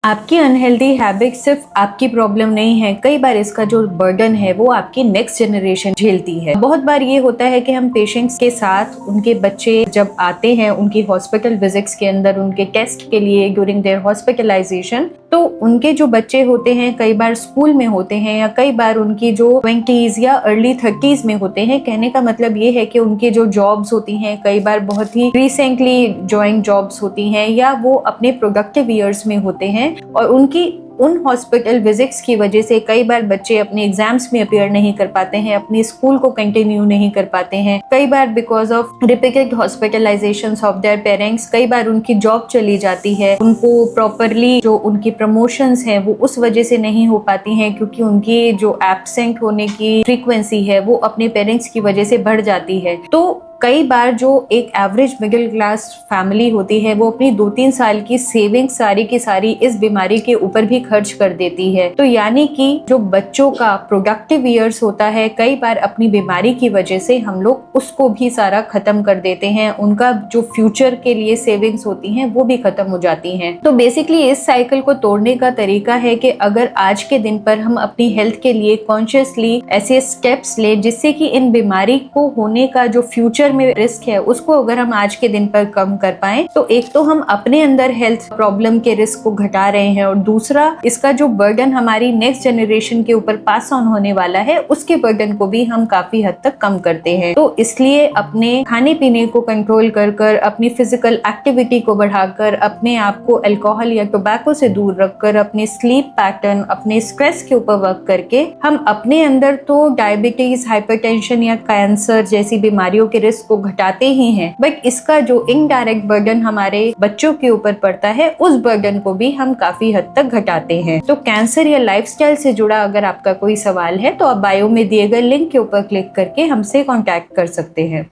आपकी unhealthy habit सिर्फ आपकी प्रॉब्लम नहीं है, कई बार इसका जो बर्डन है वो आपकी नेक्स्ट जनरेशन झेलती है। बहुत बार ये होता है कि हम पेशेंट्स के साथ उनके बच्चे जब आते हैं उनकी हॉस्पिटल विजिट्स के अंदर उनके टेस्ट के लिए ड्यूरिंग देयर हॉस्पिटलाइजेशन, तो उनके जो बच्चे होते हैं कई बार स्कूल में होते हैं या कई बार उनकी जो 20s या अर्ली 30s में होते हैं। कहने का मतलब ये है कि उनकी जो जॉब्स होती हैं कई बार बहुत ही रिसेंटली ज्वाइन जॉब्स होती हैं या वो अपने प्रोडक्टिव ईयर्स में होते हैं और उनकी उन हॉस्पिटल विजिट्स की वजह से कई बार बच्चे अपने एग्जाम्स में अपियर नहीं कर पाते हैं, अपनी स्कूल को कंटिन्यू नहीं कर पाते हैं। कई बार because of repeated hospitalisations of their parents कई बार उनकी जॉब चली जाती है, उनको प्रॉपरली जो उनकी प्रमोशंस हैं वो उस वजह से नहीं हो पाती हैं क्योंकि उनकी जो एब्सेंट होने की फ्रीक्वेंसी है वो अपने पेरेंट्स की वजह से बढ़ जाती है। तो कई बार जो एक एवरेज मिडिल क्लास फैमिली होती है वो अपनी 2-3 साल की सेविंग्स सारी की सारी इस बीमारी के ऊपर भी खर्च कर देती है। तो यानी कि जो बच्चों का प्रोडक्टिव ईयर्स होता है कई बार अपनी बीमारी की वजह से हम लोग उसको भी सारा खत्म कर देते हैं, उनका जो फ्यूचर के लिए सेविंग्स होती हैं वो भी खत्म हो जाती हैं। तो बेसिकली इस साइकिल को तोड़ने का तरीका है कि अगर आज के दिन पर हम अपनी हेल्थ के लिए कॉन्शियसली ऐसे स्टेप्स ले जिससे कि इन बीमारी को होने का जो फ्यूचर में रिस्क है उसको अगर हम आज के दिन पर कम कर पाए तो एक तो हम अपने अंदर हेल्थ प्रॉब्लम के रिस्क को घटा रहे हैं और दूसरा इसका जो बर्डन हमारी नेक्स्ट जनरेशन के ऊपर पास ऑन होने वाला है उसके बर्डन को भी हम काफी हद तक कम करते हैं। तो इसलिए अपने खाने पीने को कंट्रोल कर अपनी फिजिकल एक्टिविटी को बढ़ाकर अपने आप को अल्कोहल या टोबैको से दूर रखकर अपने स्लीप पैटर्न अपने स्ट्रेस के ऊपर वर्क करके हम अपने अंदर तो डायबिटीज हाइपरटेंशन या कैंसर जैसी बीमारियों के रिस्क को घटाते ही हैं, बट इसका जो इनडायरेक्ट बर्डन हमारे बच्चों के ऊपर पड़ता है उस बर्डन को भी हम काफी हद तक घटाते हैं। तो कैंसर या लाइफस्टाइल से जुड़ा अगर आपका कोई सवाल है तो आप बायो में दिए गए लिंक के ऊपर क्लिक करके हमसे कांटेक्ट कर सकते हैं।